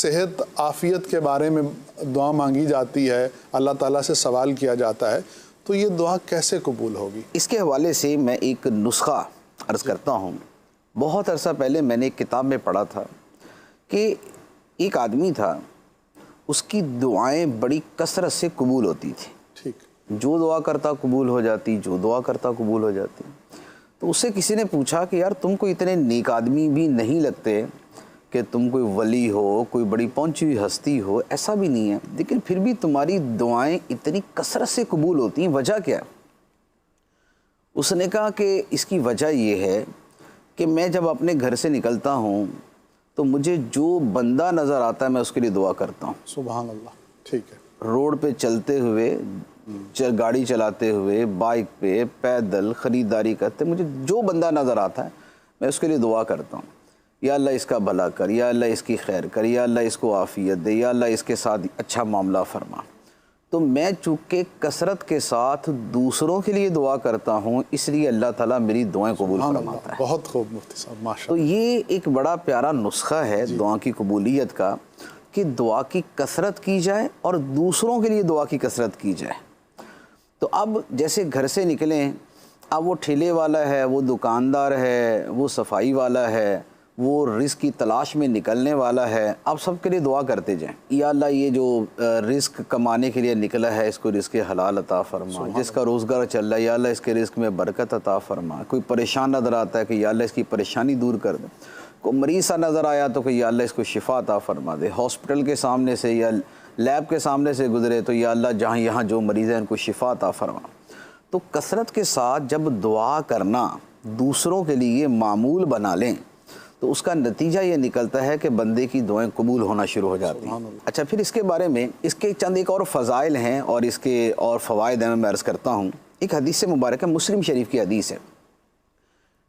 صحت عافیت کے بارے میں دعا مانگی جاتی ہے، اللہ تعالیٰ سے سوال کیا جاتا ہے، تو یہ دعا کیسے قبول ہوگی؟ اس کے حوالے سے میں ایک نسخہ عرض کرتا ہوں۔ بہت عرصہ پہلے میں نے ایک کتاب میں پڑھا تھا کہ ایک آدمی تھا، اس کی دعائیں بڑی کثرت سے قبول ہوتی تھی۔ ٹھیک، جو دعا کرتا قبول ہو جاتی، جو دعا کرتا قبول ہو جاتی۔ تو اس سے کسی نے پوچھا کہ یار تم کو اتنے نیک آدمی بھی نہیں لگتے کہ تم کوئی ولی ہو، کوئی بڑی پہنچی ہوئی ہستی ہو، ایسا بھی نہیں ہے، لیکن پھر بھی تمہاری دعائیں اتنی کثرت سے قبول ہوتی ہیں، وجہ کیا ہے؟ اس نے کہا کہ اس کی وجہ یہ ہے کہ میں جب اپنے گھر سے نکلتا ہوں تو مجھے جو بندہ نظر آتا ہے میں اس کے لیے دعا کرتا ہوں۔ سبحان اللہ، ٹھیک ہے۔ روڈ پہ چلتے ہوئے، گاڑی چلاتے ہوئے، بائک پہ، پیدل، خریداری کرتے، مجھے جو بندہ نظر آتا ہے میں اس کے لیے دعا کرتا ہوں، یا اللہ اس کا بھلا کر، یا اللہ اس کی خیر کر، یا اللہ اس کو عافیت دے، یا اللہ اس کے ساتھ اچھا معاملہ فرما۔ تو میں چونکہ کثرت کے ساتھ دوسروں کے لیے دعا کرتا ہوں، اس لیے اللہ تعالیٰ میری دعائیں قبول فرماتا ہے۔ بہت خوب مفتی صاحب، ماشاء تو اللہ۔ یہ ایک بڑا پیارا نسخہ ہے دعا کی قبولیت کا کہ دعا کی کثرت کی جائے اور دوسروں کے لیے دعا کی کثرت کی جائے۔ تو اب جیسے گھر سے نکلیں، اب وہ ٹھیلے والا ہے، وہ دکاندار ہے، وہ صفائی والا ہے، وہ رزق کی تلاش میں نکلنے والا ہے، اب سب کے لیے دعا کرتے جائیں، یا اللہ یہ جو رزق کمانے کے لیے نکلا ہے اس کو رزق حلال عطا فرما، جس کا روزگار چل رہا ہے یا اللہ اس کے رزق میں برکت عطا فرما، کوئی پریشان نظر آتا ہے کہ یا اللہ اس کی پریشانی دور کر دے، کوئی مریض سا نظر آیا تو کہ یا اللہ اس کو شفا عطا فرما دے، ہاسپٹل کے سامنے سے یا لیب کے سامنے سے گزرے تو یا اللہ جہاں یہاں جو مریض ہیں ان کو شفا عطا فرما۔ تو کثرت کے ساتھ جب دعا کرنا دوسروں کے لیے معمول بنا لیں تو اس کا نتیجہ یہ نکلتا ہے کہ بندے کی دعائیں قبول ہونا شروع ہو جاتی ہیں۔ اچھا، پھر اس کے بارے میں اس کے چند ایک اور فضائل ہیں اور اس کے اور فوائد ہیں، میں عرض کرتا ہوں۔ ایک حدیث مبارک ہے، مسلم شریف کی حدیث ہے،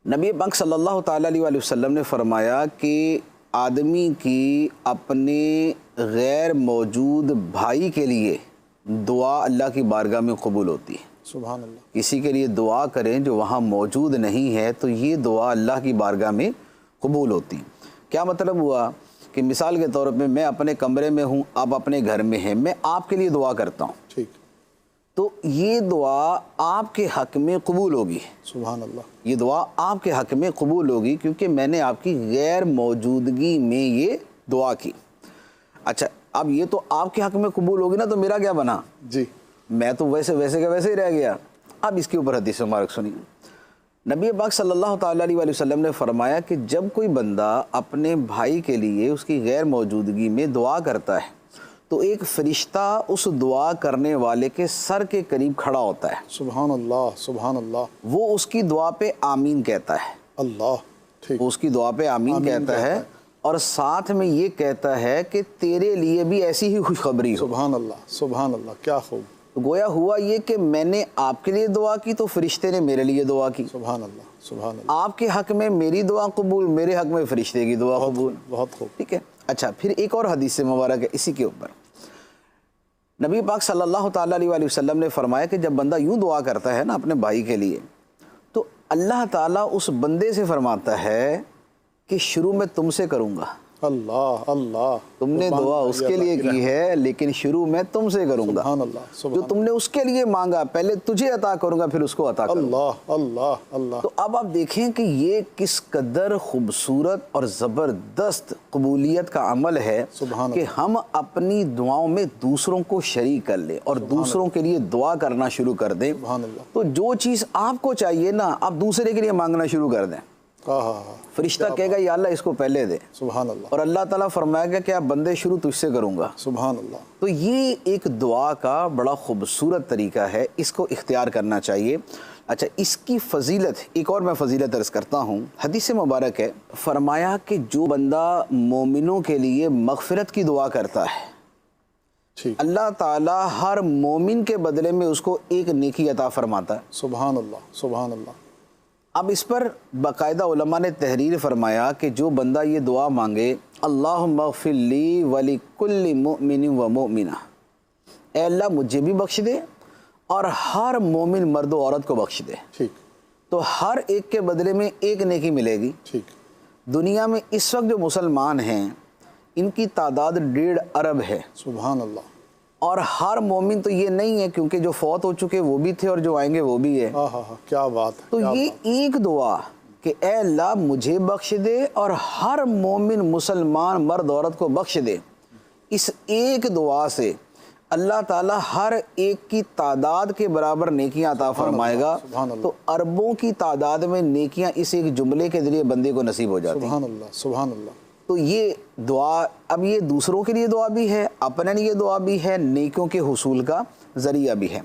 نبی پاک صلی اللہ تعالیٰ علیہ وآلہ وسلم نے فرمایا کہ آدمی کی اپنے غیر موجود بھائی کے لیے دعا اللہ کی بارگاہ میں قبول ہوتی ہے۔ سبحان اللہ۔ کسی کے لیے دعا کریں جو وہاں موجود نہیں ہے تو یہ دعا اللہ کی بارگاہ میں قبول ہوتی۔ کیا مطلب ہوا کہ مثال کے طور پہ میں اپنے کمرے میں ہوں، آپ اپنے گھر میں ہیں، میں آپ کے لیے دعا کرتا ہوں، ٹھیک، تو یہ دعا آپ کے حق میں قبول ہوگی۔ سبحان اللہ۔ یہ دعا آپ کے حق میں قبول ہوگی کیونکہ میں نے آپ کی غیر موجودگی میں یہ دعا کی۔ اچھا، اب یہ تو آپ کے حق میں قبول ہوگی نا، تو میرا کیا بنا؟ جی، میں تو ویسے کا ویسے ہی رہ گیا۔ اب اس کے اوپر حدیث مبارک سنیے۔ نبی پاک صلی اللہ تعالیٰ علیہ وآلہ وسلم نے فرمایا کہ جب کوئی بندہ اپنے بھائی کے لیے اس کی غیر موجودگی میں دعا کرتا ہے تو ایک فرشتہ اس دعا کرنے والے کے سر کے قریب کھڑا ہوتا ہے، سبحان اللہ، سبحان اللہ۔ وہ اس کی دعا پہ آمین کہتا ہے، اللہ، ٹھیک، وہ اس کی دعا پہ آمین کہتا ہے اور ساتھ میں یہ کہتا ہے کہ تیرے لیے بھی ایسی ہی خوشخبری ہو۔ سبحان اللہ، سبحان اللہ، کیا خوب۔ گویا ہوا یہ کہ میں نے آپ کے لیے دعا کی تو فرشتے نے میرے لیے دعا کی، سبحان اللہ، سبحان اللہ، آپ کے حق میں میری دعا قبول، میرے حق میں فرشتے کی دعا قبول۔ بہت خوب۔ ٹھیک ہے۔ اچھا، پھر ایک اور حدیث مبارک ہے اسی کے اوپر، نبی پاک صلی اللہ تعالیٰ علیہ وآلہ وسلم نے فرمایا کہ جب بندہ یوں دعا کرتا ہے نا اپنے بھائی کے لیے تو اللہ تعالیٰ اس بندے سے فرماتا ہے کہ شروع میں تم سے کروں گا، اللہ، اللہ، تم نے دعا اس کے لیے کی ہے لیکن شروع میں تم سے کروں گا، سبحان اللہ، جو سبحان تم نے اس کے لیے مانگا پہلے تجھے عطا کروں گا پھر اس کو عطا کروں گا۔ اللہ، اللہ، اللہ۔ تو اب آپ دیکھیں کہ یہ کس قدر خوبصورت اور زبردست قبولیت کا عمل ہے سبحان کہ ہم اپنی دعاؤں میں دوسروں کو شریک کر لیں اور دوسروں کے لیے دعا کرنا شروع کر دیں، سبحان اللہ۔ تو جو چیز آپ کو چاہیے نا آپ دوسرے کے لیے مانگنا شروع کر دیں، فرشتہ کہے گا یا اللہ اس کو پہلے دے، سبحان اللہ، اور اللہ تعالیٰ فرمائے گا کہ آپ بندے شروع تجھ سے کروں گا۔ سبحان اللہ۔ تو یہ ایک دعا کا بڑا خوبصورت طریقہ ہے، اس کو اختیار کرنا چاہیے۔ اچھا، اس کی فضیلت ایک اور میں فضیلت عرض کرتا ہوں، حدیث مبارک ہے، فرمایا کہ جو بندہ مومنوں کے لیے مغفرت کی دعا کرتا ہے ٹھیک، اللہ تعالیٰ ہر مومن کے بدلے میں اس کو ایک نیکی عطا فرماتا ہے۔ سبحان اللہ، سبحان اللہ۔ اب اس پر باقاعدہ علماء نے تحریر فرمایا کہ جو بندہ یہ دعا مانگے اللہم اغفر لی ولکل مؤمن و مؤمنہ، اے اللہ مجھے بھی بخش دے اور ہر مومن مرد و عورت کو بخش دے، ٹھیک، تو ہر ایک کے بدلے میں ایک نیکی ملے گی۔ ٹھیک، دنیا میں اس وقت جو مسلمان ہیں ان کی تعداد 1.5 ارب ہے. سبحان اللہ. اور ہر مومن تو یہ نہیں ہے، کیونکہ جو فوت ہو چکے وہ بھی تھے اور جو آئیں گے وہ بھی ہے. کیا بات ہے. تو یہ ایک دعا کہ اے اللہ مجھے بخش دے اور ہر مومن مسلمان مرد عورت کو بخش دے، اس ایک دعا سے اللہ تعالیٰ ہر ایک کی تعداد کے برابر نیکیاں عطا فرمائے گا. تو اربوں کی تعداد میں نیکیاں اس ایک جملے کے ذریعے بندے کو نصیب ہو جاتی ہیں. سبحان اللہ. سبحان اللہ. تو یہ دعا، اب یہ دوسروں کے لیے دعا بھی ہے، اپنے لیے دعا بھی ہے، نیکیوں کے حصول کا ذریعہ بھی ہے.